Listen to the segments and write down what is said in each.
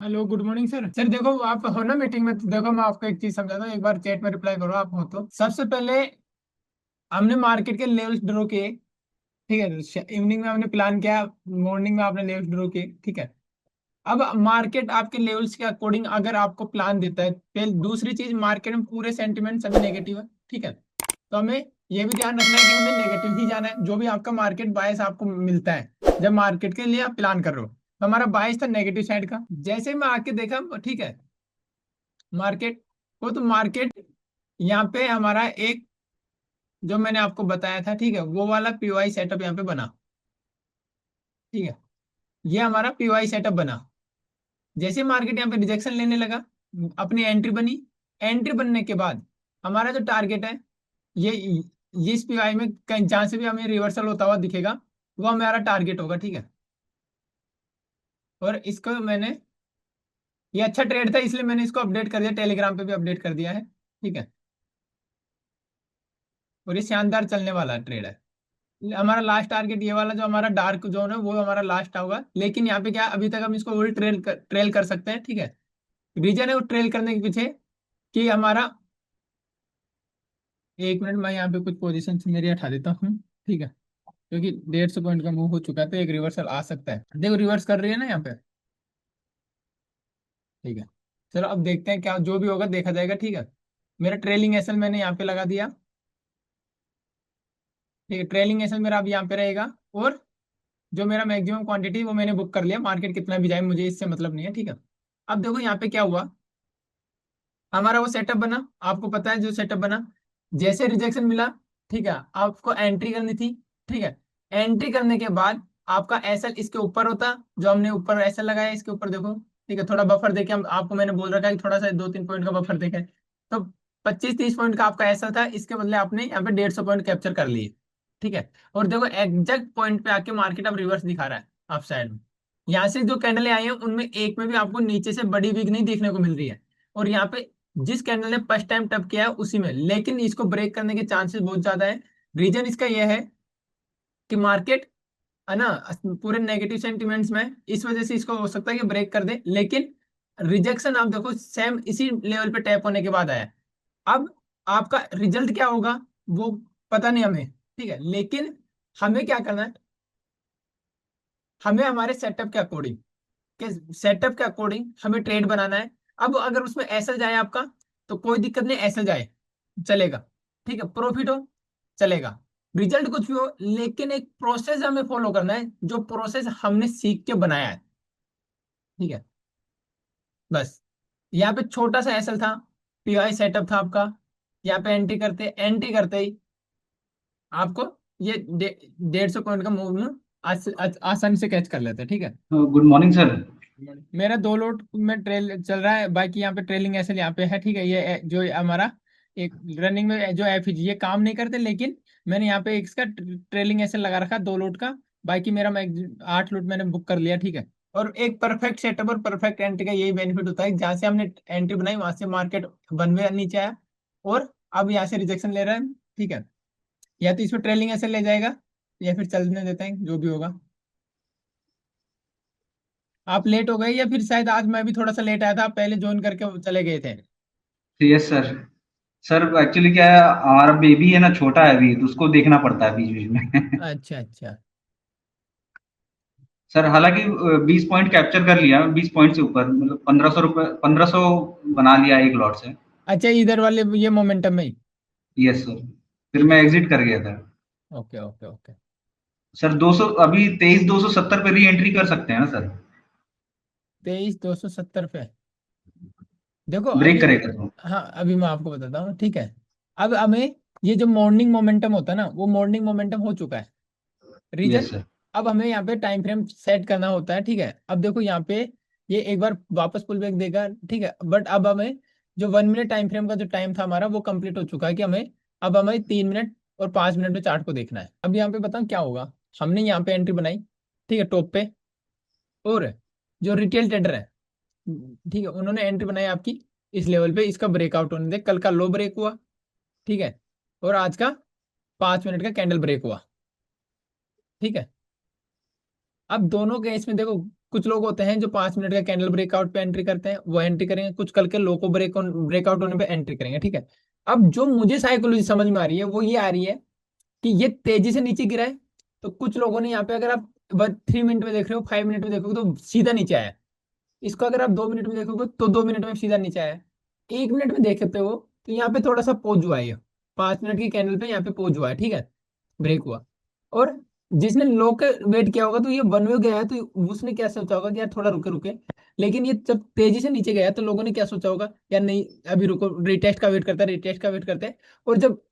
Hello, good morning sir. Sir देखो, आप हो ना मीटिंग में, तो देखो मैं आपको एक चीज समझाता हूँ। एक बार चैट में रिप्लाई करो आप हो तो। सबसे पहले हमने मार्केट के लेवल्स ड्रॉ किए। ठीक है, इवनिंग में हमने प्लान किया, मॉर्निंग में आपने लेवल्स ड्रॉ किए। ठीक है। अब मार्केट आपके लेवल्स के अकॉर्डिंग अगर आपको प्लान देता है, पहले दूसरी चीज, मार्केट में पूरे सेंटिमेंट सभी नेगेटिव है। ठीक है, तो हमें ये भी ध्यान रखना है कि हमें नेगेटिव ही जाना है। जो भी आपका मार्केट बायस आपको मिलता है जब मार्केट के लिए आप प्लान कर रहे हो, तो हमारा बायस था नेगेटिव साइड का। जैसे मैं आके देखा, ठीक है, मार्केट को, तो मार्केट यहाँ पे हमारा एक, जो मैंने आपको बताया था, ठीक है, वो वाला पीवाई सेटअप यहाँ पे बना। ठीक है, ये हमारा पीवाई सेटअप बना। जैसे मार्केट यहाँ पे रिजेक्शन लेने लगा, अपनी एंट्री बनी। एंट्री बनने के बाद हमारा जो टारगेट है, ये ये इस पीवाई में कहीं जहां से भी हमें रिवर्सल होता हुआ दिखेगा, वो हमारा टारगेट होगा। ठीक है, और इसको मैंने, ये अच्छा ट्रेड था इसलिए मैंने इसको अपडेट कर दिया, टेलीग्राम पे भी अपडेट कर दिया है। ठीक है, और ये शानदार चलने वाला ट्रेड है। हमारा लास्ट टारगेट ये वाला जो हमारा डार्क जोन है, वो हमारा लास्ट होगा। लेकिन यहाँ पे क्या, अभी तक हम इसको वही ट्रेल कर सकते हैं। ठीक है, रीजन है वो ट्रेल करने के पीछे कि हमारा, एक मिनट, मैं यहाँ पे कुछ पोजीशन मेरी हटा देता हूँ। ठीक है, क्योंकि 150 पॉइंट का मूव हो चुका है, तो एक रिवर्सल आ सकता है। देखो रिवर्स कर रही है ना यहाँ पे। ठीक है, चलो अब देखते हैं क्या जो भी होगा देखा जाएगा। ठीक है, मेरा ट्रेलिंग एसएल मैंने यहाँ पे लगा दिया। ठीक है, ट्रेलिंग एसएल मेरा अब यहाँ पे रहेगा। और जो मेरा मैक्सिमम क्वांटिटी वो मैंने बुक कर लिया, मार्केट कितना भी जाए मुझे इससे मतलब नहीं है। ठीक है, अब देखो यहाँ पे क्या हुआ, हमारा वो सेटअप बना, आपको पता है जो सेटअप बना। जैसे रिजेक्शन मिला, ठीक है, आपको एंट्री करनी थी। ठीक है, एंट्री करने के बाद आपका एसएल इसके ऊपर होता, जो हमने ऊपर एसएल लगाया इसके ऊपर देखो। ठीक है, थोड़ा बफर देके, हम आपको मैंने बोल रखा है कि थोड़ा सा 2-3 पॉइंट का बफर देखे, तो 25-30 पॉइंट का आपका एसएल था, इसके बदले आपने यहाँ पे 150 पॉइंट कैप्चर कर लिए। ठीक है, और देखो एग्जैक्ट पॉइंट पे आके मार्केट अब रिवर्स दिखा रहा है अप साइड में। यहाँ से जो कैंडलें आई हैं उनमें एक में भी आपको नीचे से बड़ी वीक नहीं देखने को मिल रही है। और यहाँ पे जिस कैंडल ने फर्स्ट टाइम टप किया है उसी में, लेकिन इसको ब्रेक करने के चांसेस बहुत ज्यादा है। रीजन इसका यह है कि मार्केट है ना, पूरे नेगेटिव सेंटिमेंट्स में, इस वजह से इसको हो सकता है कि ब्रेक कर दे। लेकिन रिजेक्शन आप देखो सेम इसी लेवल पे टैप होने के बाद आया है। अब आपका रिजल्ट क्या होगा वो पता नहीं हमें। ठीक है, लेकिन हमें क्या करना है, हमें हमारे सेटअप के अकॉर्डिंग, के सेटअप के अकॉर्डिंग हमें ट्रेड बनाना है। अब अगर उसमें ऐसा जाए आपका, तो कोई दिक्कत नहीं, ऐसा जाए चलेगा। ठीक है, प्रॉफिट हो चलेगा, रिजल्ट कुछ भी हो, लेकिन एक प्रोसेस हमें फॉलो करना है, जो प्रोसेस हमने सीख के बनाया है। ठीक है, बस यहाँ पे छोटा सा एसएल था, पीआई सेटअप था आपका। यहाँ पे एंट्री करते ही आपको ये 150 पॉइंट का मूव ना आसानी से कैच कर लेते हैं। ठीक है, गुड मॉर्निंग सर। मेरा 2 लोट में ट्रेल चल रहा है, बाकी यहाँ पे ट्रेलिंग ऐसे यहाँ पे है। ठीक है, जो हमारा एक रनिंग में जो एफईजी ये काम नहीं करते, लेकिन मैंने यहाँ पे इसका ट्रेलिंग ऐसे लगा रखा 2 लोट का। बाकी मेरा मैं 8 लोट मैंने बुक कर लिया। ठीक है, और एक परफेक्ट सेटअप और परफेक्ट एंट्री का यही बेनिफिट होता है, जहां से हमने एंट्री बनाई वहां से मार्केट 1 वे नीचे आया, और अब यहाँ से रिजेक्शन ले रहा है। ठीक है, या तो इसमें ट्रेलिंग ऐसे ले जाएगा, या फिर चलने देते हैं जो भी होगा। आप लेट हो गए, या फिर शायद आज मैं भी थोड़ा सा लेट आया था, आप पहले ज्वाइन करके चले गए थे। Yes sir. सर एक्चुअली क्या है, हमारा बेबी है ना, छोटा है अभी, तो उसको देखना पड़ता है बीच बीच में। अच्छा अच्छा। सर हालांकि 20 पॉइंट कैप्चर कर लिया, 20 पॉइंट से ऊपर, मतलब 1500 रुपये, 1500 बना लिया एक लॉट से। अच्छा, इधर वाले ये मोमेंटम में ही। Yes sir. फिर ठीक है, मैं ठीक। एग्जिट कर गया था। Okay okay okay. सर 200, अभी 23,270 पे री एंट्री कर सकते हैं ना सर? 23,270 पे। देखो ब्रेक अभी, करेगा तो। हाँ अभी मैं आपको बताता हूँ। ठीक है, अब हमें ये जो मॉर्निंग मोमेंटम होता है ना, वो मॉर्निंग मोमेंटम हो चुका है। Yes reason, sir. अब हमें यहाँ पे टाइम फ्रेम सेट करना होता है। ठीक है, अब देखो यहाँ पे ये एक बार वापस पुल बैक देगा। ठीक है, बट अब हमें जो 1 मिनट टाइम फ्रेम का जो टाइम था हमारा, वो कंप्लीट हो चुका है, कि हमें अब हमें 3 मिनट और 5 मिनट में चार्ट को देखना है। अब यहाँ पे बताऊँ क्या होगा, हमने यहाँ पे एंट्री बनाई। ठीक है, टॉप पे, और जो रिटेल ट्रेडर है, ठीक है, उन्होंने एंट्री बनाई आपकी इस लेवल पे, इसका ब्रेकआउट होने दे। कल का लो ब्रेक हुआ। ठीक है, और आज का 5 मिनट का कैंडल ब्रेक हुआ। ठीक है, अब दोनों केस में देखो, कुछ लोग होते हैं जो 5 मिनट का कैंडल ब्रेकआउट पे एंट्री करते हैं, वो एंट्री करेंगे, कुछ कल के लो को ब्रेकआउट होने पे एंट्री करेंगे, ठीक है। अब जो मुझे साइकोलॉजी समझ में आ रही है वो ये आ रही है कि ये तेजी से नीचे गिरा है, तो कुछ लोगों ने यहाँ पे, अगर आप 3 मिनट में देख रहे हो, 5 मिनट में देखोगे तो सीधा नीचे आया है। इसको अगर आप 2 मिनट में देखोगे तो 2 मिनट में सीधा नीचे आया है। 1 मिनट में देख सकते हो तो यहाँ पे थोड़ा सा पोज हुआ है ये, 5 मिनट की कैंडल पे यहाँ पे पोज हुआ है, ठीक है, ब्रेक हुआ। और जिसने लो के वेट किया होगा तो ये वन वे गया है, तो उसने क्या सोचा होगा कि यार थोड़ा रुके रुके, लेकिन ये जब तेजी से नीचे गया तो लोगों ने क्या सोचा होगा, यार नहीं अभी रुको, रिटेस्ट का वेट करता है, रिटेस्ट का वेट करते हैं। और जब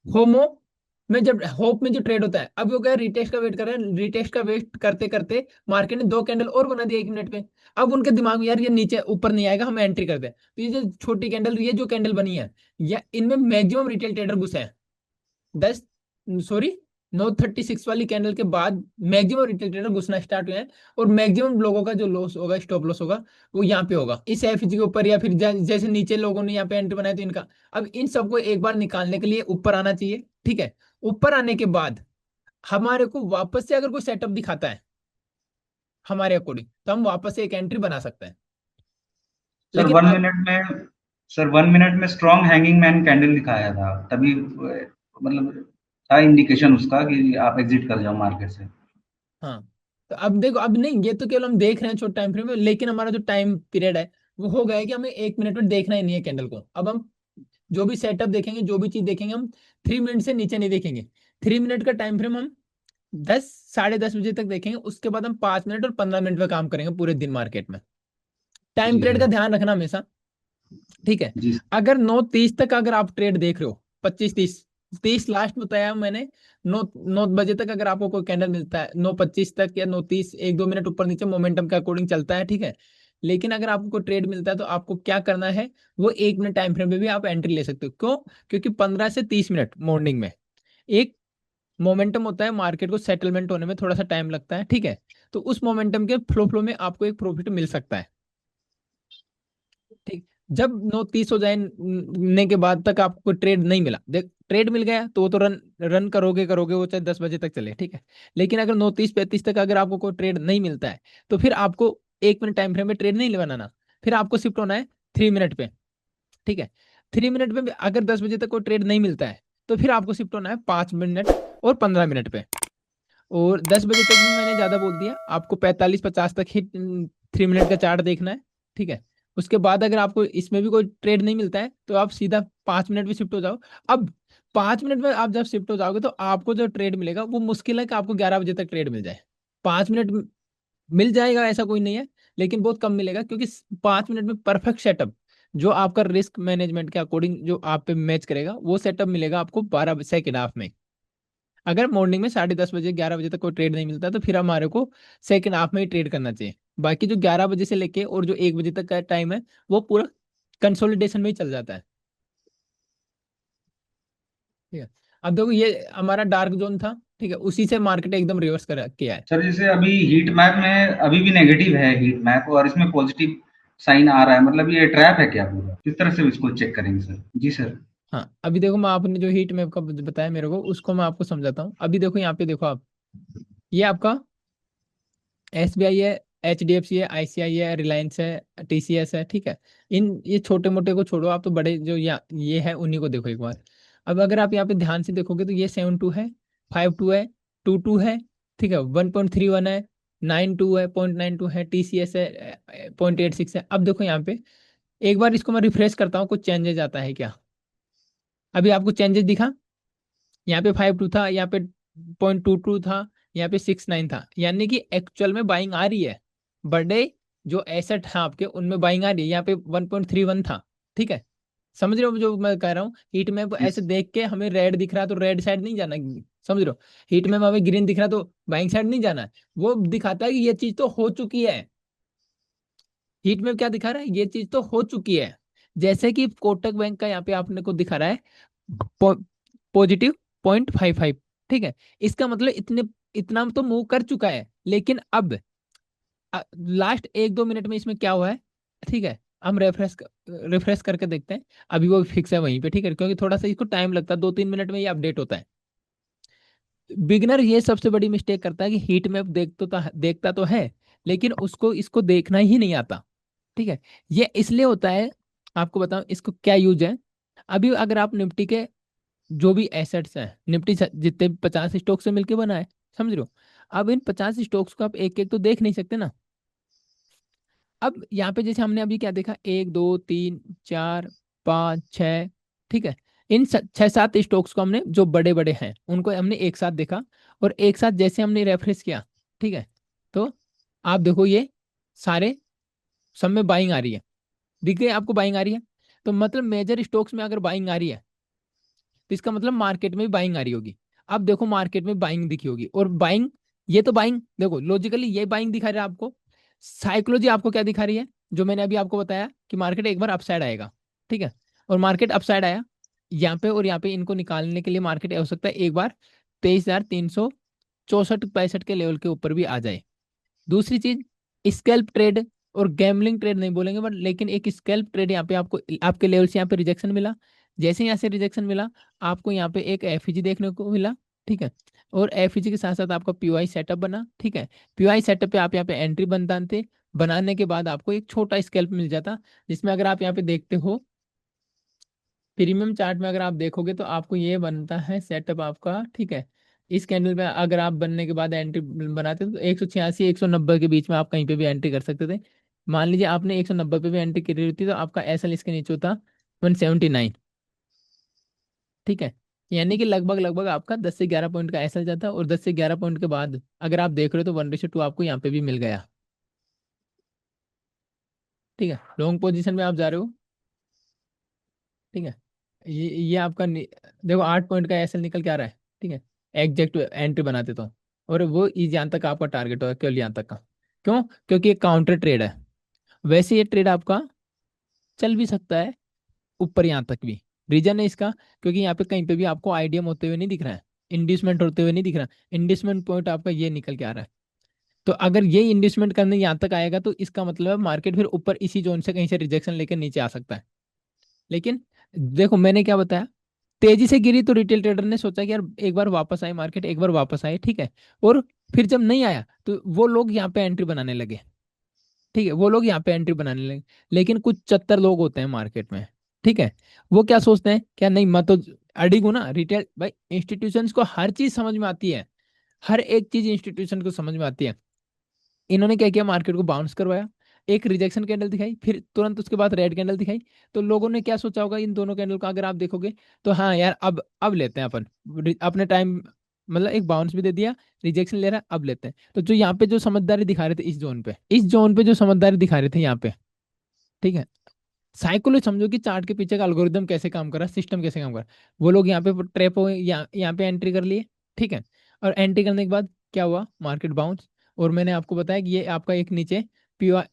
होमो में, जब होप में जो ट्रेड होता है, अब वो क्या रिटेस्ट का वेट कर रहे हैं, रिटेस्ट का वेट करते करते मार्केट ने 2 कैंडल और बना दिया 1 मिनट में। अब उनके दिमाग में यार ये नीचे ऊपर नहीं आएगा, हम एंट्री करते हैं, तो ये जो छोटी कैंडल, ये जो कैंडल बनी है, या इनमें मैक्सिमम रिटेल ट्रेडर घुसे हैं। 10 सॉरी 936 वाली कैंडल के बाद मैक्सिमम रिटेल ट्रेडर घुसना स्टार्ट हुए हैं। और मैक्सिमम लोगों का जो लॉस होगा, स्टॉप लॉस होगा, वो यहाँ पे होगा इस एफजी के ऊपर, या फिर जैसे नीचे लोगों ने यहाँ पे एंट्री बनाया तो इनका। अब इन सबको एक बार निकालने के लिए ऊपर आना चाहिए, ठीक है। ऊपर आने के बाद हमारे को वापस से अगर कोई सेटअप दिखाता है हमारे अकॉर्डिंग, तो हम वापस से एक एंट्री बना सकते हैं। सर लेकिन 1 मिनट में, सर 1 मिनट में स्ट्रॉन्ग हैंगिंग मैन कैंडल दिखाया था, तभी मतलब था इंडिकेशन उसका कि आप एग्जिट कर जाओ मार्केट से। हाँ, तो अब देखो, अब नहीं, ये तो केवल हम देख रहे हैं छोटे टाइम फ्रेम में, लेकिन हमारा जो टाइम पीरियड है वो हो गया है कि हमें 1 मिनट में देखना ही नहीं है कैंडल को। अब हम जो भी सेटअप देखेंगे, जो भी चीज देखेंगे, हम 3 मिनट से नीचे नहीं देखेंगे। 3 मिनट का टाइम फ्रेम हम 10 साढ़े 10 बजे तक देखेंगे, उसके बाद हम 5 मिनट और 15 मिनट पे काम करेंगे पूरे दिन मार्केट में। टाइम जी पीरियड का सर। ध्यान रखना हमेशा, ठीक है। जी सर। अगर 9:30 तक अगर आप ट्रेड देख रहे हो, 25:30, 30 लास्ट बताया मैंने, 9 9 बजे तक अगर आपको कोई कैंडल मिलता है, 9:25 तक या 9:30, 1 2 मिनट ऊपर नीचे मोमेंटम के अकॉर्डिंग चलता है, ठीक है। लेकिन अगर आपको कोई ट्रेड मिलता है तो आपको क्या करना है, वो 1 मिनट टाइम फ्रेम में भी आप एंट्री ले सकते हो। क्यों? क्योंकि 15 से 30 मिनट मॉर्निंग में एक मोमेंटम होता है, मार्केट को सेटलमेंट होने में थोड़ा सा टाइम लगता है, ठीक है। तो उस मोमेंटम के फ्लो फ्लो में आपको एक प्रॉफिट मिल सकता है, ठीक। जब 9:30 हो जाने के बाद तक आपको कोई ट्रेड नहीं मिला, देख ट्रेड मिल गया तो वो तो रन रन करोगे करोगे, वो चाहे 10 बजे तक चले, ठीक है। लेकिन अगर 9:30 35 तक अगर आपको कोई ट्रेड नहीं मिलता है, तो फिर आपको 1 मिनट टाइम फ्रेम में ट्रेड नहीं बनाना, फिर आपको शिफ्ट होना है 3 मिनट पे, ठीक है। 3 मिनट में भी अगर 10 बजे तक कोई ट्रेड नहीं मिलता है, तो फिर आपको शिफ्ट होना है 5 मिनट और 15 मिनट पे। और 10 बजे तक भी मैंने ज्यादा बोल दिया, आपको 45 50 तक ही 3 मिनट का चार्ट देखना है, ठीक है। उसके बाद अगर आपको इसमें भी कोई ट्रेड नहीं मिलता है, तो आप सीधा 5 मिनट में शिफ्ट हो जाओ। अब 5 मिनट में आप जब शिफ्ट हो जाओगे तो आपको जो ट्रेड मिलेगा वो मुश्किल है कि आपको 11 बजे तक ट्रेड मिल जाए। 5 मिनट मिल जाएगा ऐसा कोई नहीं है, लेकिन बहुत कम मिलेगा, क्योंकि 5 मिनट में परफेक्ट सेटअप जो आपका रिस्क मैनेजमेंट के अकॉर्डिंग जो आप पे मैच करेगा, वो सेटअप मिलेगा आपको 12 सेकेंड हाफ में। अगर मॉर्निंग में 10:30 बजे 11 बजे तक कोई ट्रेड नहीं मिलता, तो फिर हमारे को सेकेंड हाफ में ही ट्रेड करना चाहिए। बाकी जो 11 बजे से लेके और जो 1 बजे तक का टाइम है, वो पूरा कंसोलिडेशन में ही चल जाता है, ठीक है। अब देखो ये हमारा डार्क जोन था, ठीक है, उसी से मार्केट एकदम रिवर्स कर किया है। सर जैसे अभी हीट मैप में अभी भी नेगेटिव है हीट मैप, और इसमें पॉजिटिव साइन आ रहा है, मतलब ये ट्रैप है क्या पूरा? किस तरह से इसको चेक करेंगे सर? जी सर। हाँ, अभी देखो मैं, आपने जो हीट मैप का बताया मेरे को, उसको मैं आपको समझाता हूँ। अभी देखो यहाँ पे देखो आप, ये आपका SBI है, HDFC है, ICI है, रिलायंस है, TCS है, ठीक है। इन ये छोटे मोटे को छोड़ो, आप तो बड़े जो ये है उन्हीं को देखो एक बार। अब अगर आप यहाँ पे ध्यान से देखोगे तो ये 7 2 है, 5 2 है, 2 2 है, ठीक है, 1.31 है, 9 2 है, 0.92 है, TCS है, 0.86 है। अब देखो यहाँ पे एक बार इसको मैं रिफ्रेश करता हूँ, कुछ चेंजेस आता है क्या? अभी आपको चेंजेस दिखा? यहाँ पे 5 2 था, यहाँ पे 0.22 था, यहाँ पे 6 9 था, यानी कि एक्चुअल में बाइंग आ रही है। बड़े जो एसेट है आपके, उनमें बाइंग आ रही है। यहाँ पे 1.31 था, ठीक है। समझ रहे हो जो मैं कह रहा हूँ? हीट में जी ऐसे देख के हमें रेड दिख रहा है तो रेड साइड नहीं जाना, समझ रहे हो? हीट में हमें ग्रीन दिख रहा है तो बाइंग साइड नहीं जाना है। वो दिखाता है कि ये चीज तो हो चुकी है। हीट में क्या दिखा रहा है? ये चीज तो हो चुकी है। जैसे कि कोटक बैंक का यहाँ पे आपने को दिखा रहा है +0.55, ठीक है। इसका मतलब इतना तो मूव कर चुका है, लेकिन अब लास्ट 1 2 मिनट में इसमें क्या हुआ है, ठीक है। हम रिफ्रेश करके देखते हैं। अभी वो फिक्स है वहीं पे, ठीक है, क्योंकि थोड़ा सा इसको टाइम लगता है, 2 3 मिनट में ये अपडेट होता है। बिगनर ये सबसे बड़ी मिस्टेक करता है कि हीट मैप देखता तो है, लेकिन उसको इसको देखना ही नहीं आता। ठीक है, ये इसलिए होता है, आपको बताऊं इसको क्या यूज है। अभी अगर आप निफ्टी के जो भी एसेट्स हैं, निफ्टी जितने 50 स्टॉक से मिलके बना है, समझ रहे हो। अब इन 50 स्टॉक्स को आप एक एक तो देख नहीं सकते ना। अब यहाँ पे जैसे हमने अभी क्या देखा, 1 2 3 4 5 6, ठीक है। इन 6 7 स्टॉक्स को हमने, जो बड़े बड़े हैं उनको हमने एक साथ देखा, और एक साथ जैसे हमने रेफरेंस किया, ठीक है। तो आप देखो ये सारे सब में बाइंग आ रही है, दिख गई आपको बाइंग आ रही है। तो मतलब मेजर स्टॉक्स में अगर बाइंग आ रही है, तो इसका मतलब मार्केट में भी बाइंग आ रही होगी। अब देखो मार्केट में बाइंग दिखी होगी, और बाइंग, ये तो बाइंग देखो लॉजिकली ये बाइंग दिखा रहा है आपको। साइकोलॉजी आपको क्या दिखा रही है, जो मैंने अभी आपको बताया कि मार्केट एक बार अपसाइड आएगा, ठीक है। और मार्केट अपसाइड आया यहाँ पे, और यहाँ पे इनको निकालने के लिए मार्केट हो सकता है एक बार 23,364 65 के लेवल के ऊपर भी आ जाए। दूसरी चीज, स्कैल्प ट्रेड और गैमलिंग ट्रेड नहीं बोलेंगे बट, लेकिन एक स्कैल्प ट्रेड यहाँ पे आपको आपके लेवल से यहाँ पे रिजेक्शन मिला। जैसे यहाँ से रिजेक्शन मिला, आपको यहाँ पे एक एफईजी देखने को मिला, ठीक है। और एफईजी के साथ साथ आपका पीओआई सेटअप बना, ठीक है। पीओआई सेटअप पे आप यहाँ पे एंट्री बनाते, बनाने के बाद आपको एक छोटा स्कैल्प मिल जाता, जिसमें अगर आप यहाँ पे देखते हो प्रीमियम चार्ट में, अगर आप देखोगे तो आपको ये बनता है सेटअप आपका, ठीक है। इस कैंडल में अगर आप बनने के बाद एंट्री बनाते तो 186 190 के बीच में आप कहीं पे भी एंट्री कर सकते थे। मान लीजिए आपने 190 पे भी एंट्री करी होती तो आपका एसएल इसके नीचे होता 179, ठीक है। यानी कि लगभग लगभग आपका 10 से 11 पॉइंट का एसएल जाता, और 10 से 11 पॉइंट के बाद अगर आप देख रहे हो तो 1:2 आपको यहाँ पे भी मिल गया, ठीक है। लॉन्ग पोजीशन में आप जा रहे हो, ठीक है। ये आपका देखो 8 पॉइंट का एसएल निकल के आ रहा है, ठीक है। एग्जैक्ट एंट्री बनाते तो, और वो यहाँ तक आपका टारगेट होगा, केवल यहाँ तक का। क्यों? क्योंकि ये काउंटर ट्रेड है। वैसे ये ट्रेड आपका चल भी सकता है ऊपर यहाँ तक भी। रीजन है इसका, क्योंकि यहाँ पे कहीं पे भी आपको आईडीएम होते हुए नहीं दिख रहा है, इंड्यूसमेंट होते हुए नहीं दिख रहा। इंड्यूसमेंट पॉइंट आपका ये निकल के आ रहा है। तो अगर ये इंड्यूसमेंट करने यहाँ तक आएगा तो इसका मतलब है मार्केट फिर ऊपर इसी जोन से कहीं से रिजेक्शन लेकर नीचे आ सकता है। लेकिन देखो मैंने क्या बताया, तेजी से गिरी तो रिटेल ट्रेडर ने सोचा कि यार एक बार वापस आए मार्केट, एक बार वापस आए, ठीक है। और फिर जब नहीं आया तो वो लोग यहाँ पे एंट्री बनाने लगे, ठीक है। वो लोग यहाँ पे एंट्री बनाने लगे। लेकिन कुछ 74 लोग होते हैं मार्केट में, ठीक है। वो क्या सोचते हैं, क्या नहीं मैं तो अडिग हूं ना, रिटेल भाई इंस्टीट्यूशंस को हर चीज समझ में आती है, हर एक चीज इंस्टीट्यूशन को समझ में आती है। इन्होंने क्या किया, मार्केट को बाउंस करवाया, एक रिजेक्शन कैंडल दिखाई, फिर तुरंत उसके बाद रेड कैंडल दिखाई। तो लोगों ने क्या सोचा होगा इन दोनों कैंडल का, अगर आप देखोगे तो हाँ यार अब लेते हैं अपन अपने टाइम, मतलब एक बाउंस भी दे दिया, रिजेक्शन ले रहा है, अब लेते हैं। तो जो यहाँ पे जो समझदारी दिखा रहे थे इस जोन पे जो समझदारी दिखा रहे थे यहाँ पे, ठीक है। साइकोलॉजी समझो कि चार्ट के पीछे का अल्गोरिदम कैसे काम कर रहा है, सिस्टम कैसे काम कर रहा है। वो लोग यहाँ पे ट्रैप हो, यहाँ पे एंट्री कर लिए, ठीक है। और एंट्री करने के बाद क्या हुआ, मार्केट बाउंस। और मैंने आपको बताया कि ये आपका एक नीचे पीओआई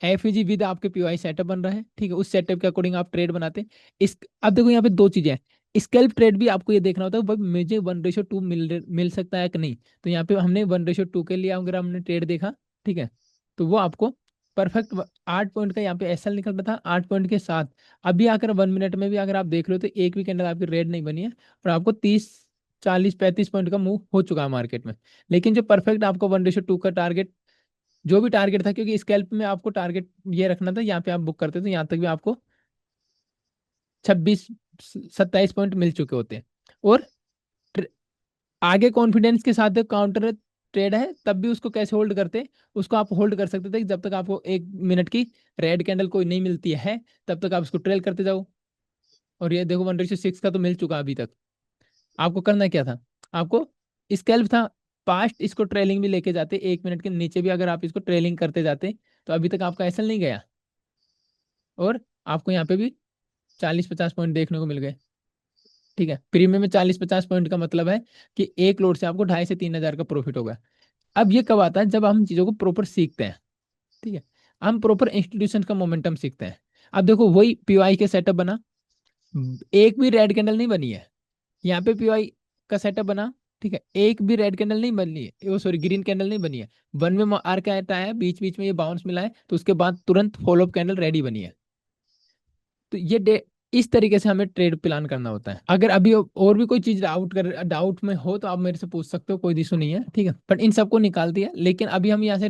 एफईजी विद आपके पीओआई सेटअप बन रहा है, ठीक है। उस सेटअप के अकॉर्डिंग आप ट्रेड बनाते। इस अब देखो यहाँ पे दो चीजें हैं, स्कैल्प ट्रेड भी आपको ये देखना होता है भाई मुझे 1:2 मिल सकता है कि नहीं। तो यहाँ पे हमने 1:2 के लिए अगर हमने ट्रेड देखा, ठीक है, तो वो आपको परफेक्ट 8 पॉइंट का यहाँ पे एसएल निकल रहा था 8 पॉइंट के साथ। अभी आकर 1 मिनट में भी अगर आप देख रहे हो तो एक भी कैंडल आपकी रेड नहीं बनी है, और आपको 30 40 35 पॉइंट का मूव हो चुका है मार्केट में। लेकिन जो परफेक्ट आपको 1:2 का टारगेट, जो भी टारगेट था, क्योंकि स्कैल्प में आपको टारगेट ये रखना था, यहाँ पे आप बुक करते तो यहाँ तक भी आपको 26 27 पॉइंट मिल चुके होते हैं। और ट्र- आगे कॉन्फिडेंस के साथ काउंटर ट्रेड है तब भी उसको कैसे होल्ड करते, उसको आप होल्ड कर सकते थे कि जब तक आपको 1 मिनट की रेड कैंडल कोई नहीं मिलती है तब तक आप उसको ट्रेल करते जाओ। और ये देखो 1:6 का तो मिल चुका अभी तक। आपको करना क्या था, आपको स्कैल्प था, पास्ट इसको ट्रेलिंग भी लेके जाते, 1 मिनट के नीचे भी अगर आप इसको ट्रेलिंग करते जाते तो अभी तक आपका एसल नहीं गया, और आपको यहाँ पे भी 40 50 पॉइंट देखने को मिल गए, ठीक है। प्रीमियम में 40 50 पॉइंट का मतलब है कि एक लोड से आपको 2,500 से 3,000 का प्रॉफिट होगा। अब ये कब आता है, जब हम चीजों को प्रॉपर सीखते हैं, ठीक है। हम प्रॉपर इंस्टीट्यूशन का मोमेंटम सीखते हैं। अब देखो वही पीओआई के सेटअप बना, एक भी रेड कैंडल नहीं बनी है। यहाँ पे पीओआई का सेटअप बना, ठीक है, एक भी रेड कैंडल नहीं बनी है, वो सॉरी ग्रीन कैंडल नहीं बनी है। वन में आर का आया, बीच बीच में ये बाउंस मिला है, तो उसके बाद तुरंत फॉलोअप कैंडल रेडी बनी है। तो ये इस तरीके से हमें ट्रेड प्लान करना होता है। अगर अभी और भी कोई चीज डाउट में हो तो आप मेरे से पूछ सकते हो, कोई इशू नहीं है, ठीक है। पर इन सबको निकाल दिया, लेकिन अभी हम यहाँ से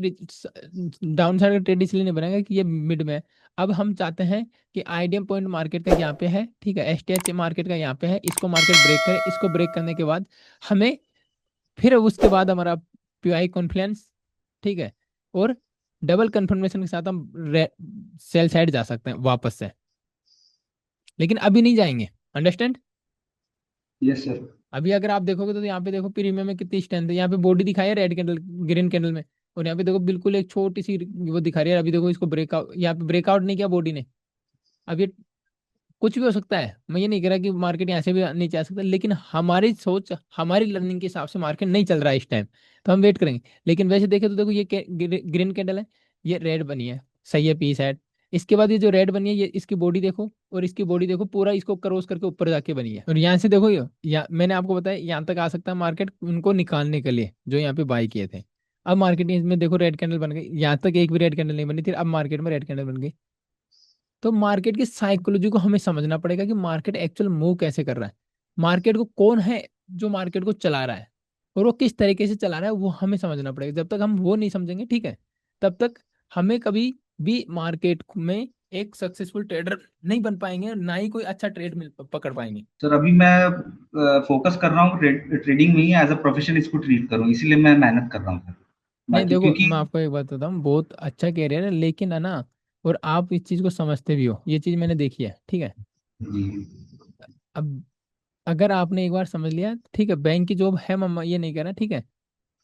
डाउन साइड का ट्रेड इसलिए नहीं बनाएंगे कि ये मिड में है। अब हम चाहते हैं कि आईडीएम पॉइंट मार्केट का यहाँ पे है, ठीक है, एसटीएच मार्केट का यहाँ पे है, इसको मार्केट ब्रेक करे, इसको ब्रेक करने के बाद हमें फिर उसके बाद हमारा पीआई कॉन्फ्लुएंस, ठीक है, और डबल कंफर्मेशन के साथ हम सेल साइड जा सकते हैं वापस से, लेकिन अभी नहीं जाएंगे। अंडरस्टैंड? Yes sir. अभी अगर आप देखोगे तो यहाँ पे देखो प्रीमियम में कितनी स्ट्रेंथ है, यहाँ पे बॉडी दिखाई है रेड कैंडल, ग्रीन कैंडल में, और यहाँ पे देखो बिल्कुल एक छोटी सी वो दिखा रही है। अभी देखो इसको ब्रेकआउट, यहाँ पे ब्रेकआउट नहीं किया बॉडी ने। अब ये कुछ भी हो सकता है, मैं ये नहीं कह रहा कि मार्केट यहाँ से भी नीचे आ सकता है, लेकिन हमारी सोच, हमारी लर्निंग के हिसाब से मार्केट नहीं चल रहा है इस टाइम, तो हम वेट करेंगे। लेकिन वैसे देखें तो देखो ये ग्रीन कैंडल है, ये रेड बनी है, सही है, पी साइड। इसके बाद ये जो रेड बनी है, ये इसकी बॉडी देखो, और इसकी बॉडी देखो, पूरा इसको क्रॉस करके ऊपर जाके बनी है, और यहाँ से देखो ये, मैंने आपको बताया यहाँ तक आ सकता है मार्केट उनको निकालने के लिए जो यहाँ पे बाई किए थे। अब मार्केट में देखो रेड कैंडल बन गई, यहाँ तक एक भी रेड कैंडल नहीं बनी थी, अब मार्केट में रेड कैंडल बन गई। तो मार्केट की साइकोलॉजी को हमें समझना पड़ेगा कि मार्केट एक्चुअल मूव कैसे कर रहा है, मार्केट को कौन है जो मार्केट को चला रहा है, और वो किस तरीके से चला रहा है वो हमें समझना पड़ेगा। जब तक हम वो नहीं समझेंगे, ठीक है, तब तक हमें कभी भी मार्केट में एक सक्सेसफुल ट्रेडर नहीं बन पाएंगे, ना ही कोई अच्छा ट्रेड मिल पकड़ पाएंगे। सर अभी मैं फोकस कर रहा हूँ ट्रेडिंग में ही एज अ प्रोफेशन इसको ट्रीट करूँ, इसीलिए मैं मेहनत कर रहा हूँ सर। नहीं बाकी देखो, क्योंकि मैं आपको एक बात बताऊँ, बहुत अच्छा कैरियर है, लेकिन है ना, और आप इस चीज को समझते भी हो, ये चीज मैंने देखी है, ठीक है। जी अब अगर आपने एक बार समझ लिया, ठीक है, बैंक की जॉब है, मैं ये नहीं कह रहा, ठीक है,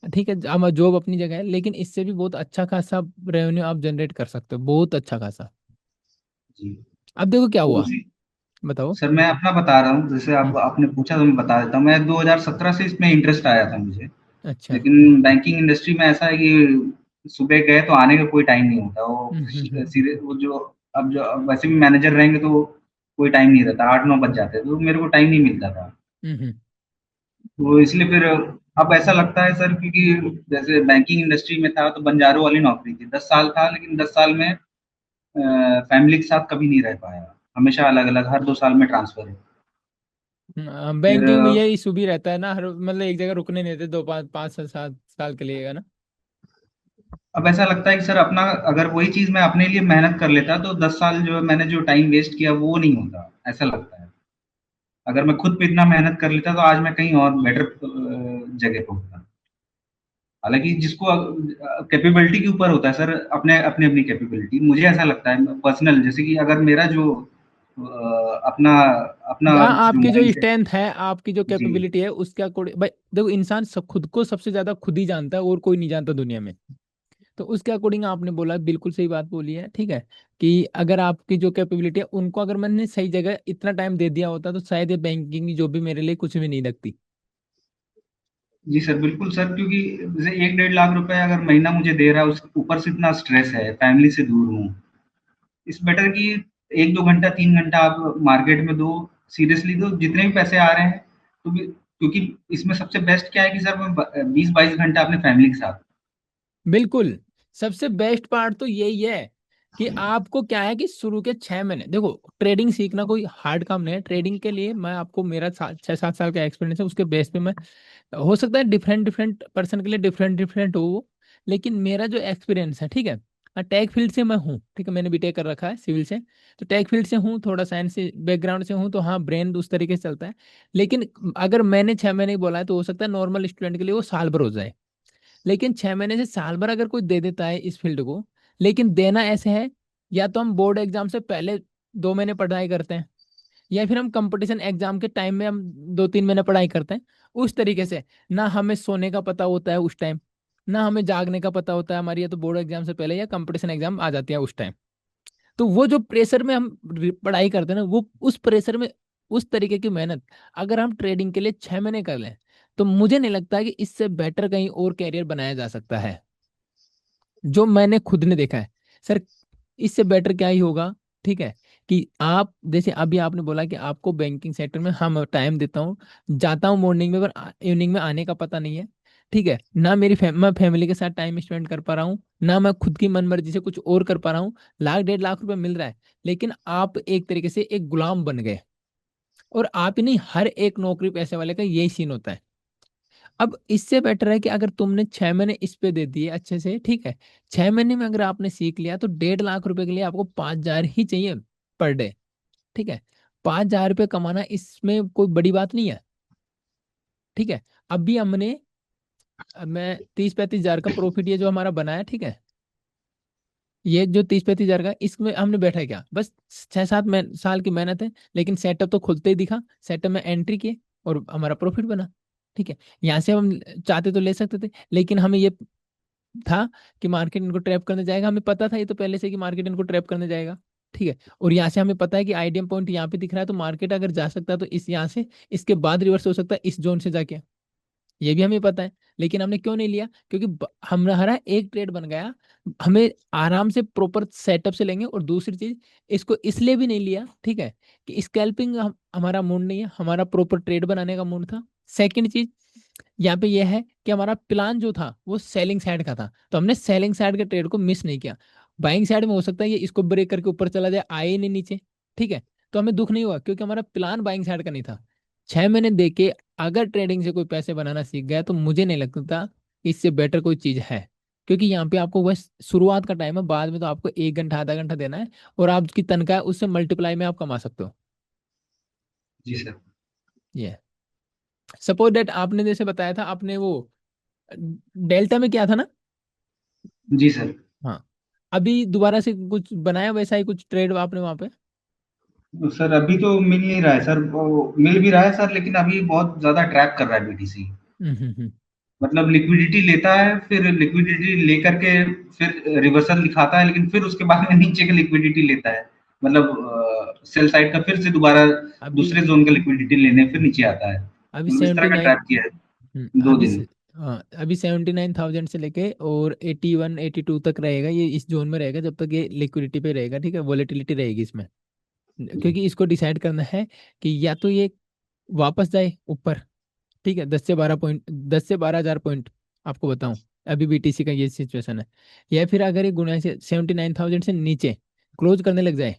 ठीक है, अब जॉब अपनी जगह है, लेकिन इससे भी बहुत अच्छा खासा रेवेन्यू आप जनरेट कर सकते हो, बहुत अच्छा खासा। जी। अब देखो क्या तो हुआ, उसी बताओ। सर मैं अपना बता रहा हूँ, जैसे हम्म, आप आपने पूछा तो मैं बता देता हूँ। मैं 2017 से इसमें इंटरेस्ट आया था मुझे। अच्छा। लेकिन बैंकिंग इंडस्ट्री में ऐसा है कि सुबह गए तो आने का कोई टाइम नहीं होता। वो हम्म। सीधे वो जो अब जो अब वैसे भी मैनेजर रहेंगे तो कोई टाइम नहीं रहता, 8-9 बज जाते हैं, तो मेरे को टाइम नहीं मिलता था। हम्म। तो इसलिए फिर अब ऐसा लगता है सर, क्योंकि जैसे बैंकिंग इंडस्ट्री में था तो बंजारों वाली नौकरी थी, 10 साल था, लेकिन 10 साल में फैमिली के साथ कभी नहीं रह पाया। हमेशा अलग अलग, हर 2 साल में ट्रांसफर। फिर बैंकिंग में ये इशू भी रहता है ना, हर मतलब एक जगह रुकने नहीं देते, दो पाँच पाँच से 7 साल के लिए है ना। अब ऐसा लगता है कि सर अपना, अगर वही चीज मैं अपने लिए मेहनत कर लेता तो 10 साल जो मैंने जो टाइम वेस्ट किया वो नहीं होता, ऐसा लगता है। अगर मैं खुद पे इतना मेहनत कर लेता तो आज मैं कहीं और बेटर जगह पे होता। हालांकि जिसको कैपेबिलिटी के ऊपर होता है सर, अपने अपनी अपनी कैपेबिलिटी, मुझे ऐसा लगता है पर्सनल, जैसे कि अगर मेरा जो अपना अपना जहाँ जो आपकी जो माइंड सेट। स्ट्रेंथ है, आपकी जो जी कैपेबिलिटी है, उसके अकॉर्डिंग भाई देखो, इंसान खुद को सबसे ज्यादा खुद ही जानता है, और कोई नहीं जानता दुनिया में। तो उसके अकॉर्डिंग आपने बोला, बिल्कुल सही बात बोली है, ठीक है, कि अगर आपकी जो कैपेबिलिटी है उनको अगर मैंने सही जगह इतना टाइम दे दिया होता तो शायद ये बैंकिंग की जॉब भी मेरे लिए कुछ भी नहीं लगती। जी सर, बिल्कुल सर, क्योंकि जैसे 1-1.5 लाख रुपए अगर महीना मुझे दे रहा है, उसके ऊपर से इतना स्ट्रेस है, फैमिली से दूर हूँ, इस बेटर कि 1-2 घंटा 3 घंटा आप मार्केट में दो। सीरियसली दो, जितने भी पैसे आ रहे हैं तो भी, क्योंकि इसमें सबसे बेस्ट क्या है कि सर मैं 20-22 घंटा अपने फैमिली के साथ। बिल्कुल, सबसे बेस्ट पार्ट तो यही है कि आपको क्या है कि शुरू के 6 महीने देखो, ट्रेडिंग सीखना कोई हार्ड काम नहीं है। ट्रेडिंग के लिए मैं आपको, मेरा 6-7 साल का एक्सपीरियंस है, उसके बेस पे मैं, हो सकता है डिफरेंट डिफरेंट पर्सन के लिए डिफरेंट डिफरेंट हो वो, लेकिन मेरा जो एक्सपीरियंस है, ठीक है, टेक फील्ड से मैं हूँ, ठीक है, मैंने बीटेक कर रखा है सिविल से, तो टेक फील्ड से हूँ, थोड़ा साइंस से बैकग्राउंड से हूँ, तो हाँ ब्रेन उस तरीके से चलता है। लेकिन अगर मैंने 6 महीने ही बोला है, तो हो सकता है नॉर्मल स्टूडेंट के लिए वो साल भर हो जाए। लेकिन 6 महीने से साल भर अगर कोई दे देता है इस फील्ड को, लेकिन देना ऐसे है, या तो हम बोर्ड एग्जाम से पहले 2 महीने पढ़ाई करते हैं, या फिर हम कंपटीशन एग्जाम के टाइम में हम 2-3 महीने पढ़ाई करते हैं, उस तरीके से। ना हमें सोने का पता होता है उस टाइम, ना हमें जागने का पता होता है हमारी, या तो बोर्ड एग्जाम से पहले या कंपटीशन एग्जाम आ जाती है उस टाइम। तो वो जो प्रेशर में हम पढ़ाई करते हैं ना, वो उस प्रेशर में, उस तरीके की मेहनत अगर हम ट्रेडिंग के लिए 6 महीने कर लें, तो मुझे नहीं लगता कि इससे बेटर कहीं और कैरियर बनाया जा सकता है, जो मैंने खुद ने देखा है। सर, इससे बेटर क्या ही होगा, ठीक है, कि आप जैसे अभी आपने बोला कि आपको बैंकिंग सेक्टर में हम टाइम देता हूँ, जाता हूँ मॉर्निंग में, पर इवनिंग में आने का पता नहीं है। ठीक है, ना मैं फैमिली के साथ टाइम स्पेंड कर पा रहा हूँ, ना मैं खुद की मन मर्जी से कुछ और कर पा रहा हूँ। 1.5 लाख रुपए मिल रहा है, लेकिन आप एक तरीके से एक गुलाम बन गए। और आप ही नहीं, हर एक नौकरी पैसे वाले का यही सीन होता है। अब इससे बेटर है कि अगर तुमने 6 महीने इस पे दे दिए अच्छे से, ठीक है, 6 महीने में अगर आपने सीख लिया तो 1.5 लाख रुपए के लिए आपको 5,000 ही चाहिए पर डे। ठीक है, 5,000 रुपये कमाना इसमें कोई बड़ी बात नहीं है। ठीक है, अभी हमने, अब मैं 30-35 हजार का प्रॉफिट ये जो हमारा बना है, ठीक है, ये जो 30-35 हजार का, इसमें हमने बैठा है क्या, बस 6-7 साल की मेहनत है, लेकिन सेटअप तो खुलते ही दिखा, सेटअप में एंट्री किए और हमारा प्रॉफिट बना। ठीक है, यहाँ से हम चाहते तो ले सकते थे, लेकिन हमें ये था कि मार्केट इनको ट्रैप करने जाएगा, हमें पता था ये तो पहले से कि मार्केट इनको ट्रैप करने जाएगा। ठीक है, और यहाँ से हमें पता है कि आईडीएम पॉइंट यहाँ पे दिख रहा है, तो मार्केट अगर जा सकता है तो इस यहाँ से, इसके बाद रिवर्स हो सकता है इस जोन से जाके, ये भी हमें पता है। लेकिन हमने क्यों नहीं लिया, क्योंकि हमारा एक ट्रेड बन गया, हमें आराम से प्रॉपर सेटअप से लेंगे। और दूसरी चीज, इसको इसलिए भी नहीं लिया, ठीक है, कि स्कैल्पिंग हमारा मूड नहीं है, हमारा प्रॉपर ट्रेड बनाने का मूड था। सेकंड चीज यहाँ पे यह है कि हमारा प्लान जो था वो सेलिंग साइड का था, तो हमने सेलिंग साइड के ट्रेड को मिस नहीं किया। बाइंग साइड में हो सकता है ये इसको ब्रेक करके ऊपर चला जाए, आए ही नहीं नीचे, ठीक है, तो हमें दुख नहीं हुआ, क्योंकि हमारा प्लान बाइंग साइड का नहीं था। 6 महीने दे के अगर ट्रेडिंग से कोई पैसे बनाना सीख गया, तो मुझे नहीं लगता कि इससे बेटर कोई चीज है। क्योंकि यहाँ पे आपको बस शुरुआत का टाइम है, बाद में तो आपको 1 घंटा आधा घंटा देना है, और आपकी तनख्वाह उससे मल्टीप्लाई में आप कमा सकते हो। जी सर। ये सपोज डेट आपने जैसे बताया था, आपने वो डेल्टा में क्या था ना। जी सर। हाँ, अभी दोबारा से कुछ बनाया वैसा ही कुछ ट्रेड आपने वहां पे। सर अभी तो मिल नहीं रहा है सर, वो मिल भी रहा है सर, लेकिन अभी बहुत ज्यादा ट्रैप कर रहा है बीटीसी। हम्म। मतलब लिक्विडिटी लेता है, फिर लिक्विडिटी लेकर के फिर रिवर्सल दिखाता है, लेकिन फिर उसके बाद में नीचे का लिक्विडिटी लेता है। मतलब सेल साइड का फिर से दोबारा अभी दूसरे जोन का लिक्विडिटी लेने फिर नीचे आता है। अभी मतलब इस तरह सेवेंटी का नाइन ट्रैप किया है 2 दिन। हाँ, अभी 79,000 से लेके और 81-82 तक रहेगा, ये इस जोन में रहेगा जब तक ये लिक्विडिटी पे रहेगा। ठीक है, वॉलेटिलिटी रहेगी इसमें, क्योंकि इसको डिसाइड करना है कि या तो ये वापस जाए ऊपर, ठीक है, 10 से 12 पॉइंट, 10 से 12 हजार पॉइंट आपको बताऊं, अभी बीटीसी का ये सिचुएशन है। या फिर अगर ये गुना से 79,000 से नीचे क्लोज करने लग जाए,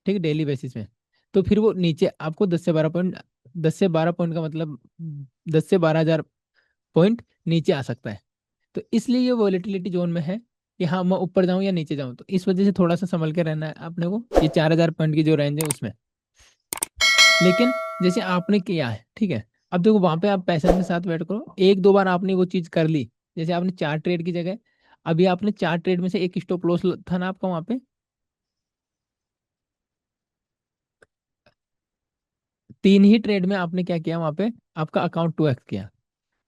ठीक है, डेली बेसिस में, तो फिर वो नीचे आपको 10 से 12 पॉइंट, 10 से 12 पॉइंट का मतलब 10 से 12 हजार पॉइंट नीचे आ सकता है। तो इसलिए ये वॉलेटिलिटी जोन में है कि हाँ, मैं ऊपर जाऊं या नीचे जाऊं, तो इस वजह से थोड़ा सा संभल के रहना है अपने को, ये 4 हजार पॉइंट की जो रेंज है उसमें। लेकिन जैसे आपने किया है, ठीक है, अब देखो वहां पे आप पैसेंस के साथ वेट करो, एक दो बार आपने वो चीज कर ली, जैसे आपने 4 ट्रेड की जगह, अभी आपने 4 ट्रेड में से एक स्टॉप लॉस था ना आपका वहां पे, 3 ही ट्रेड में आपने क्या किया वहां पे, आपका अकाउंट 2x किया।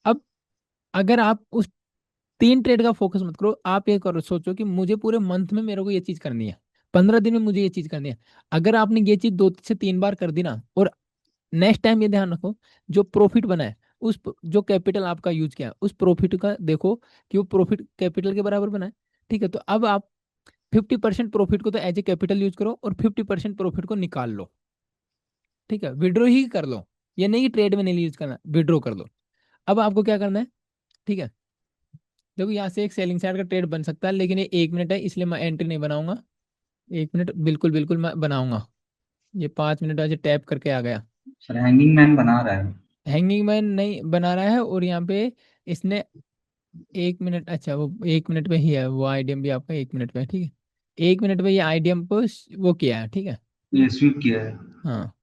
अब अगर आप उस 3 ट्रेड का फोकस मत करो, आप ये करो, सोचो कि मुझे पूरे मंथ में मेरे को ये चीज करनी है, 15 दिन में मुझे ये चीज करनी है। अगर आपने ये चीज 2 से 3 बार कर दी ना, और नेक्स्ट टाइम ये ध्यान रखो, जो प्रॉफिट बना है, जो कैपिटल आपका यूज किया उस प्रॉफिट का देखो कि वो प्रॉफिट कैपिटल के बराबर बना है। ठीक है, तो अब आप 50% प्रॉफिट को तो एज ए कैपिटल यूज करो, और 50% प्रॉफिट को निकाल लो। ठीक है, विड्रॉ ही कर लो, ये नहीं कि ट्रेड में नहीं यूज करना, विड्रॉ कर लो। अब आपको क्या करना है, ठीक है, देखो यहाँ से एक सेलिंग साइड का ट्रेड बन सकता है, लेकिन ये 1 मिनट है, इसलिए मैं एंट्री नहीं बनाऊंगा। 1 मिनट, बिल्कुल बिल्कुल मैं बनाऊंगा। ये 5 मिनट ऐसे टैप करके आ गया। सर हैंगिंग मैन बना रहा है। हैंगिंग मैन नहीं बना रहा है, और यहाँ पे इसने 1 मिनट, अच्छा वो 1 मिनट पे ही है, वो आईडीएम भी आपका 1 मिनट पे है, ठीक है, 1 मिनट पे ये आईडीएम पे वो किया है, ठीक है। ये स्वीप किया है। हाँ,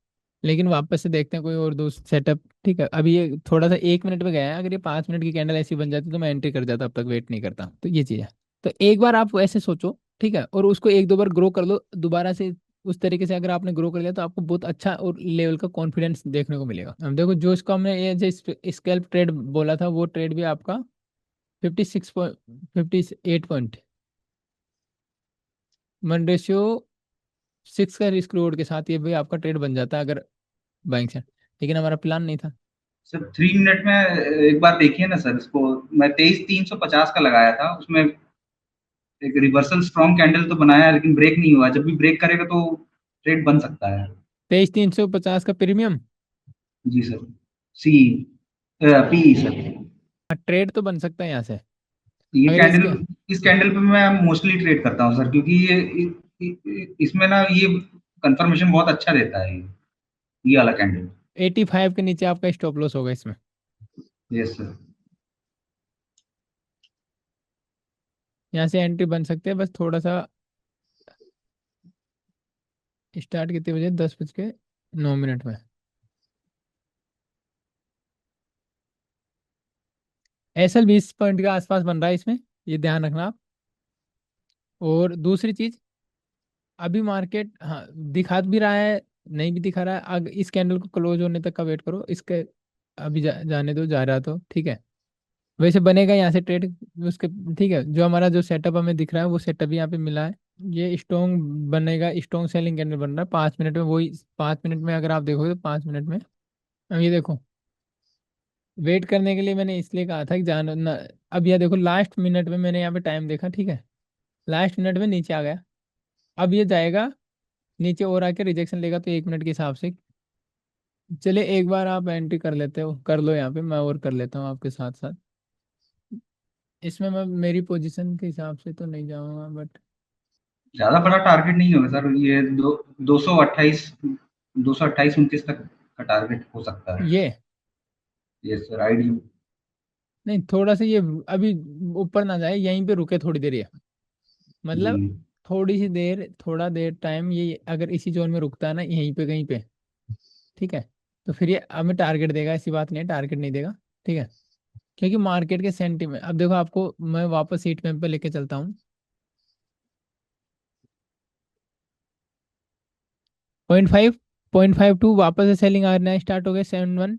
लेकिन वापस से देखते हैं कोई और दोस्त सेटअप। ठीक है, अभी ये थोड़ा सा 1 मिनट पे गया है, अगर ये 5 मिनट की कैंडल ऐसी बन जाती तो मैं एंट्री कर जाता, अब तक वेट नहीं करता, तो ये चीज़ है। तो एक बार आप ऐसे सोचो, ठीक है, और उसको एक दो बार ग्रो कर लो दोबारा से, उस तरीके से अगर आपने ग्रो कर लिया तो आपको बहुत अच्छा और लेवल का कॉन्फिडेंस देखने को मिलेगा। अब देखो, जो इसको हमने ये जो स्कैल्प ट्रेड बोला था, वो ट्रेड भी आपका 58 पॉइंट मन रेशियो 6 का रिस्क रिवॉर्ड के साथ ये भी आपका ट्रेड बन जाता है, अगर बैंक से, लेकिन हमारा प्लान नहीं था। सर 3 मिनट में एक बार देखिए ना सर इसको। मैं 23,350 का लगाया था, उसमें एक रिवर्सल स्ट्रॉन्ग कैंडल तो बनाया है, लेकिन ब्रेक नहीं हुआ। जब भी ब्रेक करेगा तो ट्रेड बन सकता है। 23,350 का प्रीमियम। जी sir. C P sir. Trade तो बन सकता है यहाँ से। ये अगर इसके, कैंडल, इस कैंडल पे मैं मोस्टली ट्रेड करता हूँ सर, क्योंकि इसमें ना ये कंफर्मेशन बहुत अच्छा देता है ये वाला कैंडल। 85 के नीचे आपका स्टॉप लॉस होगा इसमें। Yes sir. यहाँ से एंट्री बन सकते हैं, बस थोड़ा सा। स्टार्ट कितने बजे? 10 बज के 9 मिनट में। एसएल 20 पॉइंट के आसपास बन रहा है इसमें, ये ध्यान रखना आप। और दूसरी चीज, अभी मार्केट हाँ दिखा भी रहा है, नहीं भी दिखा रहा है, अगर इस कैंडल को क्लोज होने तक का वेट करो इसके। अभी जाने दो, जा रहा तो ठीक है। वैसे बनेगा यहाँ से ट्रेड उसके। ठीक है, जो हमारा जो सेटअप हमें दिख रहा है वो सेटअप यहाँ पे मिला है। ये स्ट्रॉन्ग बनेगा, स्ट्रॉन्ग सेलिंग कैंडल बन रहा है 5 मिनट में, वही 5 मिनट में अगर आप देखोगे तो 5 मिनट में। अब ये देखो, वेट करने के लिए मैंने इसलिए कहा था कि जान ना। अब यह देखो, लास्ट मिनट में मैंने यहाँ पे टाइम देखा, ठीक है, लास्ट मिनट में नीचे आ गया। अब ये जाएगा नीचे और आके रिजेक्शन लेगा तो 1 मिनट के हिसाब से। चले एक बार आप एंट्री कर लेते हो, कर लो यहाँ पे, मैं और कर लेता हूँ आपके साथ साथ। इसमें मैं मेरी पोजीशन के हिसाब से तो नहीं जाऊंगा बट। ज्यादा बड़ा टारगेट नहीं होगा सर, ये 228 तक का टारगेट हो सकता है। ये यस सर, आईडी। नहीं, थोड़ा सा ये अभी ऊपर ना जाए, यहीं पे रुके थोड़ी देर ये, जी। मतलब थोड़ी सी देर, थोड़ा देर टाइम, ये अगर इसी जोन में रुकता है ना यहीं पे कहीं पे, ठीक है, तो फिर ये हमें टारगेट देगा, ऐसी बात नहीं है टारगेट नहीं देगा। ठीक है, क्योंकि मार्केट के सेंटीमेंट, अब देखो आपको मैं वापस हीट मैप पे लेके चलता हूँ। 0.5, 0.52 वापस से सेलिंग आना स्टार्ट हो गया 7-1।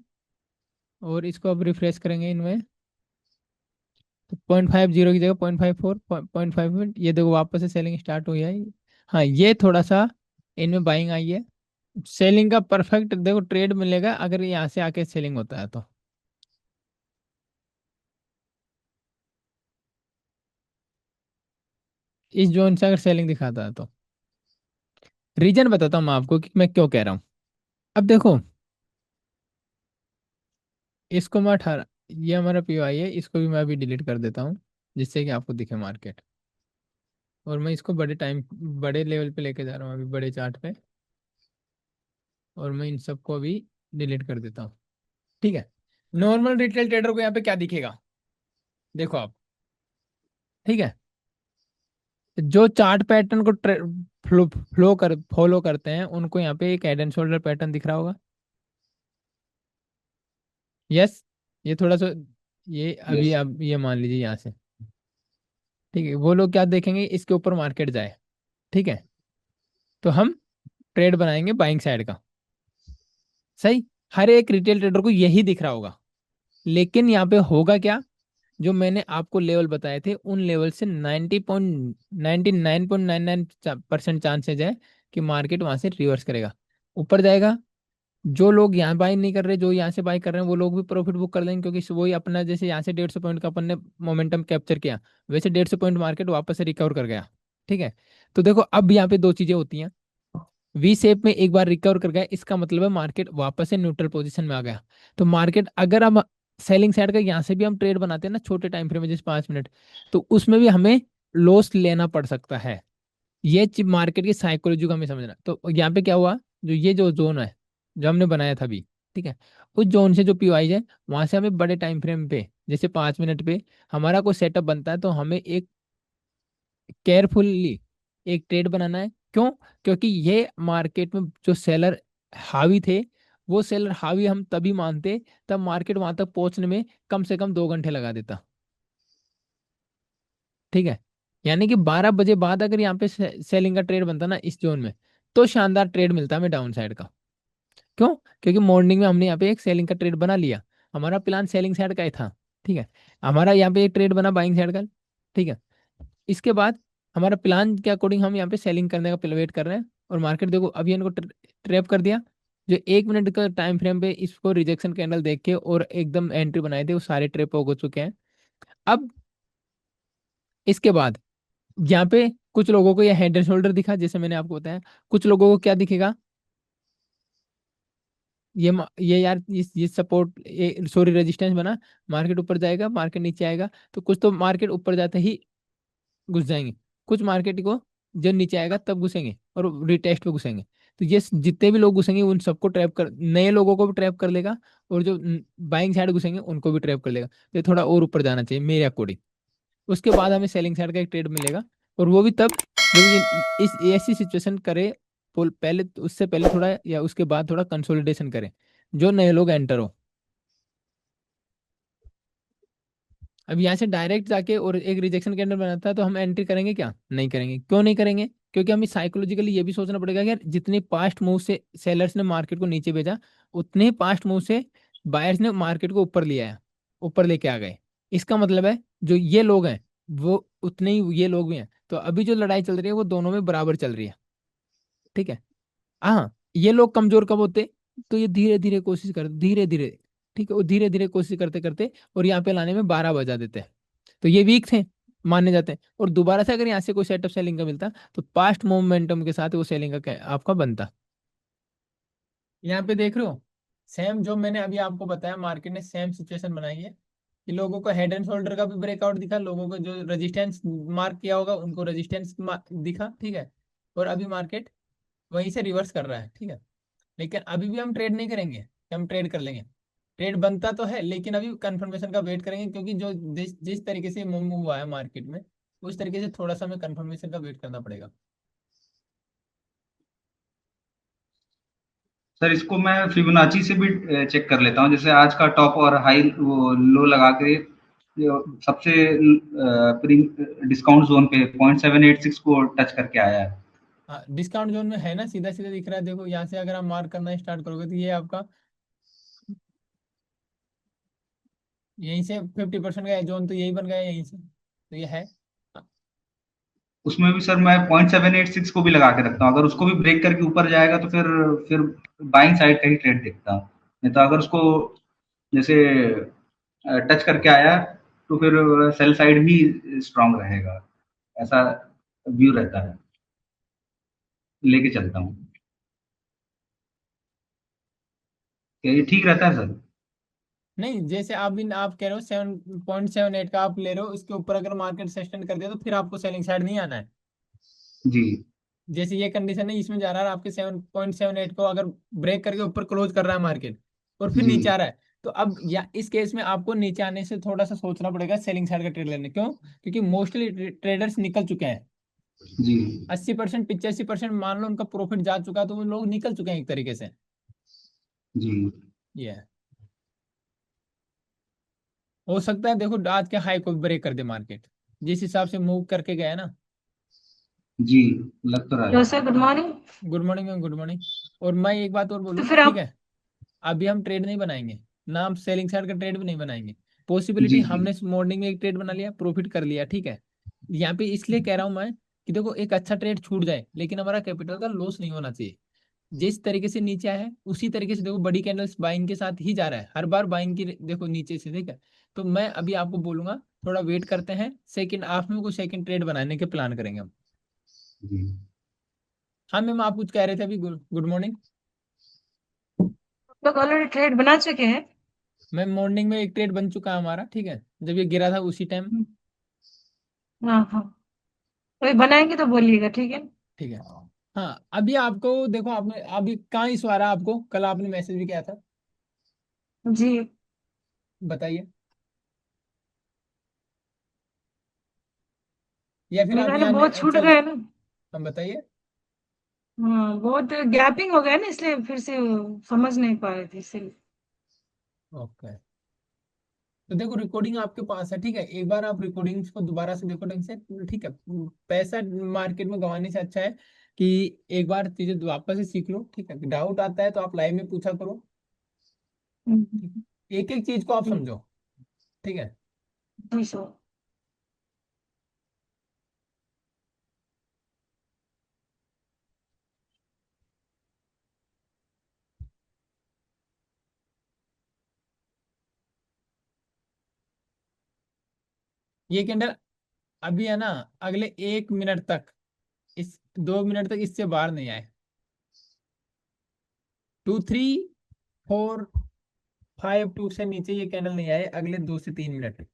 और इसको अब रिफ्रेश करेंगे इनमें, तो 0.50 की जगह 0.54, 0.5, ये देखो वापस से सेलिंग स्टार्ट हुई है। हाँ, ये थोड़ा सा इनमें बाइंग आई है। सेलिंग का परफेक्ट देखो ट्रेड मिलेगा अगर यहाँ से आके सेलिंग होता है तो। इस जोन से अगर सेलिंग दिखाता है तो। रीजन बताता हूँ मैं आपको कि मैं क्यों कह रहा हूँ। अब देखो, इसको मैं 18, ये हमारा पीओआई है, इसको भी मैं अभी डिलीट कर देता हूँ जिससे कि आपको दिखे मार्केट। और मैं इसको बड़े टाइम, बड़े लेवल पे लेके जा रहा हूँ अभी, बड़े चार्ट पे। और मैं इन सबको अभी डिलीट कर देता हूँ। ठीक है, नॉर्मल रिटेल ट्रेडर को यहाँ पे क्या दिखेगा, देखो आप। ठीक है, जो चार्ट पैटर्न को फ्लो कर फॉलो करते हैं उनको यहाँ पे एक हेड एंड शोल्डर पैटर्न दिख रहा होगा। यस, ये थोड़ा सा, ये अभी यस। अब ये मान लीजिए यहाँ से। ठीक है, वो लोग क्या देखेंगे, इसके ऊपर मार्केट जाए। ठीक है, तो हम ट्रेड बनाएंगे बाइंग साइड का। सही, हर एक रिटेल ट्रेडर को यही दिख रहा होगा। लेकिन यहाँ पे होगा क्या, जो मैंने आपको लेवल बताए थे उन लेवल से 99.99% चांसेज है कि मार्केट वहां से रिवर्स करेगा, ऊपर जाएगा। जो लोग यहाँ बाई नहीं कर रहे, जो यहाँ से बाई कर रहे हैं, वो लोग भी प्रॉफिट बुक कर देंगे, क्योंकि वही अपना, जैसे यहाँ से 150 पॉइंट का अपन ने मोमेंटम कैप्चर किया, वैसे 150 पॉइंट मार्केट वापस से रिकवर कर गया। ठीक है, तो देखो अब यहाँ पे दो चीजें होती हैं। वी शेप में एक बार रिकवर कर गया, इसका मतलब है मार्केट वापस से न्यूट्रल पोजीशन में आ गया। तो मार्केट अगर हम सेलिंग साइड का यहाँ से भी हम ट्रेड बनाते हैं ना छोटे टाइम फ्रेम में, जैसे 5 मिनट, तो उसमें भी हमें लॉस लेना पड़ सकता है। ये मार्केट की साइकोलॉजी को हमें समझना। तो यहाँ पे क्या हुआ, जो ये जो जोन है जो हमने बनाया था अभी, ठीक है, उस जोन से जो पीवाई है वहां से हमें बड़े टाइम फ्रेम पे, जैसे 5 मिनट पे हमारा कोई सेटअप बनता है, तो हमें एक केयरफुल्ली एक ट्रेड बनाना है। क्यों? क्योंकि ये मार्केट में जो सेलर हावी थे, वो सेलर हावी हम तभी मानते तब मार्केट वहां तक पहुंचने में कम से कम 2 घंटे लगा देता। ठीक है, यानी कि 12 बजे बाद अगर यहाँ पे सेलिंग का ट्रेड बनता ना इस जोन में, तो शानदार ट्रेड मिलता हमें डाउन साइड का। क्यों? क्योंकि मॉर्निंग में हमने यहाँ पे एक सेलिंग का ट्रेड बना लिया, हमारा प्लान सेलिंग साइड का ही था। ठीक है, हमारा यहाँ पे एक ट्रेड बना बाइंग साइड का। ठीक है, इसके बाद हमारा प्लान के अकॉर्डिंग हम यहाँ पे सेलिंग करने का वेट कर रहे हैं, और मार्केट देखो अभी इनको ट्रैप कर दिया। जो 1 मिनट का टाइम फ्रेम पे इसको रिजेक्शन कैंडल देख के और एकदम एंट्री बनाए थे, वो सारे ट्रैप हो चुके हैं। अब इसके बाद यहाँ पे कुछ लोगों को ये हेड एंड शोल्डर दिखा, जैसे मैंने आपको बताया। कुछ लोगों को क्या दिखेगा, ये यार ये सपोर्ट, सॉरी रेजिस्टेंस बना, मार्केट ऊपर जाएगा, मार्केट नीचे आएगा, तो कुछ तो मार्केट ऊपर जाते ही घुस जाएंगे, कुछ मार्केट को जब नीचे आएगा तब घुसेंगे और रिटेस्ट पे घुसेंगे। तो ये जितने भी लोग घुसेंगे उन सबको ट्रैप कर, नए लोगों को भी ट्रैप कर लेगा, और जो बाइंग साइड घुसेंगे उनको भी ट्रैप कर लेगा। तो ये थोड़ा और ऊपर जाना चाहिए मेरे अकॉर्डिंग। उसके बाद हमें सेलिंग साइड का एक ट्रेड मिलेगा, और वो भी तब जब ये इस ऐसी सिचुएशन करे, पहले उससे पहले थोड़ा या उसके बाद थोड़ा कंसोलिडेशन करें, जो नए लोग एंटर हो। अब यहाँ से डायरेक्ट जाके और एक रिजेक्शन कैंडल बनाता है तो हम एंट्री करेंगे क्या? नहीं करेंगे। क्यों नहीं करेंगे? क्योंकि हमें साइकोलॉजिकली ये भी सोचना पड़ेगा कि यार जितने पास्ट मूव से सेलर्स ने मार्केट को नीचे भेजा, उतने ही पास्ट मूव से बायर्स ने मार्केट को ऊपर लिया है, ऊपर लेके आ गए। इसका मतलब है जो ये लोग हैं वो उतने ही ये लोग भी हैं, तो अभी जो लड़ाई चल रही है वो दोनों में बराबर चल रही है। ठीक है। हाँ, ये लोग कमजोर कब होते? तो ये धीरे धीरे कोशिश कर, धीरे धीरे, ठीक है, वो धीरे धीरे कोशिश करते करते और यहाँ पे लाने में 12 बजा देते हैं। तो ये वीक थे, माने जाते हैं। और दोबारा से अगर यहाँ से कोई सेटअप सेलिंग का मिलता तो पास्ट मोमेंटम के साथ वो सेलिंग का आपका बनता। यहाँ पे देख रहे हो, सेम जो मैंने अभी आपको बताया, मार्केट ने सेम सिचुएशन बनाई है कि लोगों को हेड एंड शोल्डर का भी ब्रेकआउट दिखा, लोगों को जो रेजिस्टेंस मार्क किया होगा उनको रेजिस्टेंस दिखा, ठीक है। और अभी मार्केट वहीं से रिवर्स कर रहा है, ठीक है। लेकिन अभी भी हम ट्रेड नहीं करेंगे कि हम ट्रेड कर लेंगे, ट्रेड बनता तो है लेकिन अभी कंफर्मेशन का वेट करेंगे, क्योंकि जो जिस तरीके से मूव हुआ है मार्केट में, उस तरीके से थोड़ा सा हमें कंफर्मेशन का वेट करना पड़ेगा। सर इसको मैं फिबोनाची से भी चेक कर लेता हूँ, जैसे आज का टॉप और हाई वो लो लगा के जो सबसे डिस्काउंट जोन पे 0.786 को टच करके आया है। हाँ, डिस्काउंट जोन में है ना, सीधा सीधा दिख रहा है, देखो यहाँ से अगर आप मार्क करना स्टार्ट करोगे तो ये आपका यहीं से 50% का जोन तो यही बन गया यहीं से, तो ये है। उसमें भी सर मैं 0.786 को भी लगा के रखता हूँ, अगर उसको भी ब्रेक करके ऊपर जाएगा तो फिर बाइंग साइड का ही ट्रेड देखता हूँ। नहीं तो अगर उसको जैसे टच करके आया तो फिर सेल साइड भी स्ट्रांग रहेगा, ऐसा व्यू रहता है, लेके चलता हूँ। क्या ये ठीक रहता है सर? नहीं, जैसे आप भी आप कह रहे हो 7.78 का आप ले रहे हो, इसके ऊपर अगर मार्केट सस्टेन कर दिया तो फिर आपको सेलिंग साइड नहीं आना है। जी। जैसे ये कंडीशन है, इसमें जा रहा है आपके 7.78 को अगर ब्रेक करके ऊपर क्लोज कर रहा है मार्केट और फिर जी। नीचे आ रहा है, तो अब या इस केस में आपको नीचे आने से थोड़ा सा सोचना पड़ेगा सेलिंग साइड का ट्रेड लेने। क्यों? क्योंकि मोस्टली ट्रेडर्स निकल चुके हैं। जी। 80% 85% मान लो उनका प्रॉफिट जा चुका है, तो वो लोग निकल चुके हैं एक तरीके से। जी। ये है। हो सकता है देखो आज के हाई को ब्रेक कर दे मार्केट, जिस हिसाब से मूव करके गया है ना। जी, लग तो रहा हेलो है। Sir, good morning. Good morning ma'am, good morning. और मैं एक बात और तो बोलूँ, फिर ठीक आप। है, अभी हम ट्रेड नहीं बनाएंगे ना, हम सेलिंग साइड का ट्रेड भी नहीं बनाएंगे। जी। पॉसिबिलिटी, जी। हमने मॉर्निंग में एक ट्रेड बना लिया, प्रॉफिट कर लिया, ठीक है। यहाँ पे इसलिए कह रहा हूँ मैं कि देखो एक अच्छा ट्रेड छूट जाए लेकिन हमारा कैपिटल का लॉस नहीं होना चाहिए। जिस तरीके से नीचे आया है उसी तरीके से देखो, बड़ी कैंडल्स बाइंग के साथ ही जा रहा है हर बार, बाइंग की देखो नीचे से, ठीक है। तो मैं अभी आपको बोलूंगा थोड़ा वेट करते हैं, सेकंड हाफ में कोई सेकंड ट्रेड बनाने के प्लान करेंगे हम। जी। हाँ मैम, आप कुछ कह रहे थे अभी, गुड गुड मॉर्निंग। आप लोग ऑलरेडी ट्रेड बना चुके हैं? मैम मॉर्निंग में एक ट्रेड बन चुका है हमारा, ठीक है, जब ये गिरा था उसी टाइम। हाँ हाँ। अभी बनाएंगे तो बोलिएगा, ठीक है? ठीक है। हाँ, अभी आपको देखो, आपने अभी कहाँ इशू आ रहा है आपको, कल आपने मैसेज भी किया था, जी। बताइए। या फिर मेरा अभी ना आने बहुत छूट चल, गया ना। हम बताइए। हाँ, बहुत गैपिंग हो गया ना, इसलिए फिर से समझ नहीं पा रहे थे, इसलिए। ओके, तो देखो रिकॉर्डिंग आपके पास है, ठीक है, एक बार आप रिकॉर्डिंग्स को दोबारा से देखो ढंग से, ठीक है। पैसा मार्केट में गंवाने से अच्छा है कि एक बार चीजें वापस से सीख लो, ठीक है। डाउट आता है तो आप लाइव में पूछा करो, हम्म, ठीक है, एक एक चीज को आप जी। समझो, ठीक है। जी सर। ये कैंडल अभी है ना, अगले 1 मिनट तक, इस 2 मिनट तक इससे बाहर नहीं आए, 2 3 4 5 2 से नीचे ये कैंडल नहीं आए अगले 2 से 3 मिनट,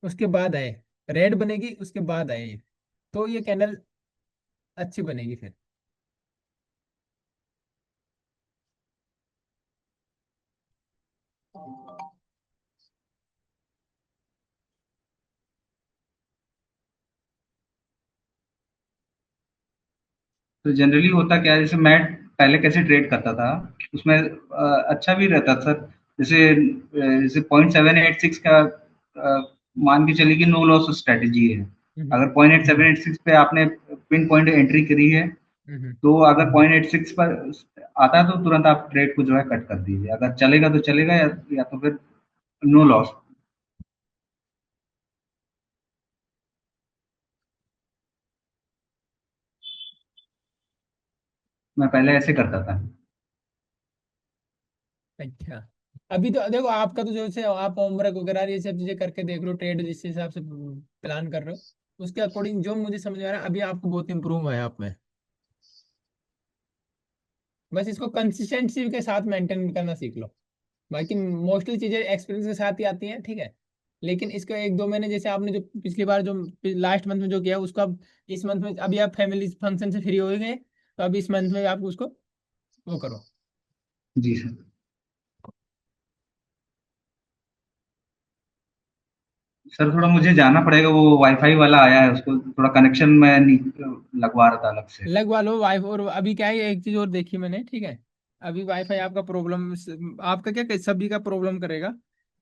उसके बाद आए, रेड बनेगी उसके बाद आए ये, तो ये कैंडल अच्छी बनेगी फिर। तो जनरली होता क्या है, जैसे मैं पहले कैसे ट्रेड करता था, उसमें अच्छा भी रहता था सर। जैसे 0.786 का मान के चलिए कि नो लॉस स्ट्रेटेजी है। हम्म। अगर 0.786 पे आपने पिन पॉइंट एंट्री करी है, हम्म। तो अगर 0.86 पर आता है तो तुरंत आप ट्रेड को जो है कट कर दीजिए। अगर चलेगा तो चलेगा, या तो फिर नो लॉस। मैं पहले ऐसे करता था। अच्छा, अभी तो देखो आपका तो जैसे आप होमवर्क वगैरह ये सब चीजें करके देख लो, ट्रेड जिस हिसाब से प्लान कर रहे हो उसके अकॉर्डिंग जो मुझे समझ में आ रहा है अभी आपको बहुत इंप्रूव है आप में। बस इसको कंसिस्टेंसी के साथ मेंटेन करना सीख लो। बाकी मोस्टली चीजें एक्सपीरियंस के साथ ही आती हैं, ठीक है। लेकिन इसको 1 2 महीने जैसे आपने जो पिछली बार जो लास्ट मंथ में जो किया उसको अब इस मंथ में, अभी आप फैमिली फंक्शन से फ्री हो गए तो अब इस मंथ में आप उसको वो करो। जी सर। सर थोड़ा मुझे जाना पड़ेगा, वो वाईफाई वाला आया है, उसको थोड़ा कनेक्शन मैं लगवा रहा था अलग से। लगवा लो वाईफाई। और अभी क्या है एक चीज और देखी मैंने, ठीक है। अभी वाईफाई आपका प्रॉब्लम, आपका क्या सभी का प्रॉब्लम करेगा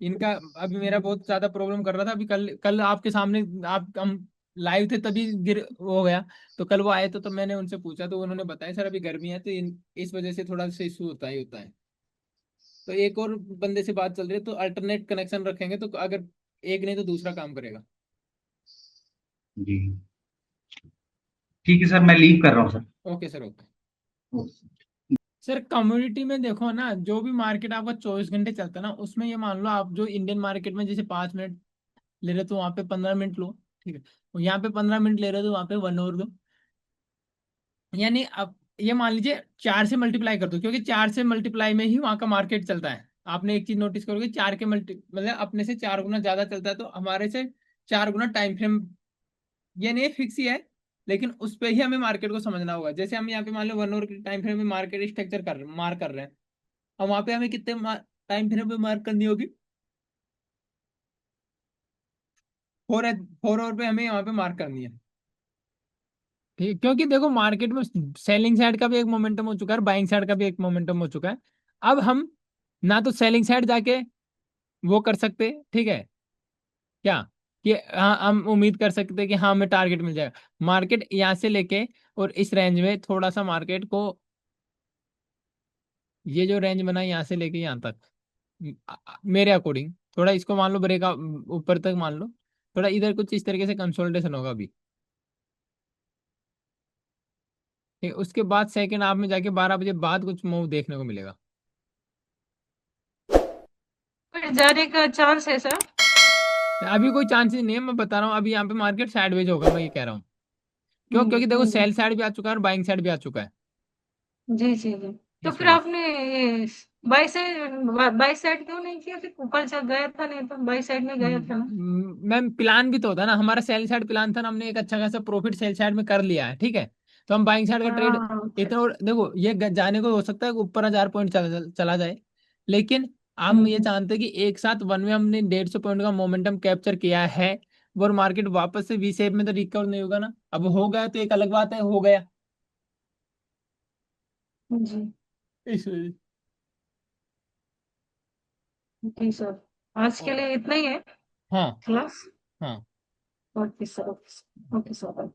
इनका। अभी मेरा बहुत ज्यादा प्रॉब्लम कर रहा था, अभी कल कल आपके सामने आप हम लाइव थे तभी गिर हो गया। तो कल वो आए तो मैंने उनसे पूछा तो उन्होंने बताया सर अभी गर्मी है तो इस वजह से थोड़ा सा इशू होता ही होता है। तो एक और बंदे से बात चल रही है तो अल्टरनेट कनेक्शन रखेंगे तो अगर एक नहीं तो दूसरा काम करेगा। जी ठीक है सर, मैं लीव कर रहा हूँ sir. Okay sir, okay. Okay. Sir community में देखो ना, जो भी मार्केट आपका 24 घंटे चलता है ना उसमें ये मान लो आप जो इंडियन मार्केट में जैसे 5 मिनट ले रहे हो तो वहाँ पे 15 मिनट लो, ठीक है। और यहाँ पे 15 मिनट ले रहे हो तो वहाँ पे 1 आवर दो। यानी अब ये मान लीजिए 4 से मल्टीप्लाई कर दो, क्योंकि 4 से मल्टीप्लाई में ही वहाँ का मार्केट चलता है। आपने एक चीज नोटिस करोगे, 4 के मल्टी मतलब अपने से 4 गुना ज्यादा चलता है तो हमारे से 4 गुना टाइम फ्रेम, ये नहीं फिक्स ही है। लेकिन उस पे ही हमें मार्केट को समझना होगा। जैसे हम यहाँ पे मान लो 1 आवर के टाइम फ्रेम में मार्केट स्ट्रक्चर मार कर रहे हैं, और वहां पे हमें कितने टाइम फ्रेम पे मार्क करनी होगी, 4 4 आवर पे हमें यहाँ पे मार्क करनी है। ठीक है, क्योंकि देखो मार्केट में सेलिंग साइड का भी एक मोमेंटम हो चुका है और बाइंग साइड का भी एक मोमेंटम हो चुका है। अब हम ना तो सेलिंग साइड जाके वो कर सकते, ठीक है, क्या कि हाँ हम उम्मीद कर सकते हैं कि हाँ हमें टारगेट मिल जाएगा। मार्केट यहाँ से लेके और इस रेंज में थोड़ा सा मार्केट को, ये जो रेंज बना है यहाँ से लेके यहाँ तक, मेरे अकॉर्डिंग थोड़ा इसको मान लो ब्रेक ऊपर तक मान लो, थोड़ा इधर कुछ इस तरीके से कंसोलिडेशन होगा अभी। ठीक है, उसके बाद सेकंड हाफ में जाके 12 बजे बाद कुछ मूव देखने को मिलेगा। फिर जाने का चांस है सर? अभी कोई चांसेस नहीं है, मैं बता रहा हूँ अभी यहाँ पे मार्केट साइडवेज होगा, मैं ये कह रहा हूँ। क्योंकि देखो जी। सेल साइड भी आ चुका है और बाइंग साइड भी आ चुका है, जी, जी, जी। तो इस फिर वजह से। आपने ये बाई साइड क्यों नहीं किया? फिर ऊपर चल गया था, नहीं तो बाई साइड में गया था ना? मैम प्लान भी तो होता है ना, हमारा सेल साइड प्लान था ना, हमने एक अच्छा खासा प्रॉफिट सेल साइड में कर लिया है, ठीक है। तो हम बाइंग साइड का ट्रेड हाँ, अच्छा, इतना, अच्छा। देखो ये जाने को हो सकता है कि ऊपर 1000 पॉइंट चला जाए। लेकिन हम ये हुँ, जानते हैं कि एक साथ वन में हमने 150 पॉइंट का मोमेंटम कैप्चर किया है। और मार्केट वापस से वी शेप में तो रिकवर नहीं होगा ना, अब हो गया तो एक अलग बात है, हो गया जी, इस वजह से। जी सर। आज के ओ, लिए इतना ही है हाँ। क्लास? हाँ। Okay sir, okay sir, okay sir.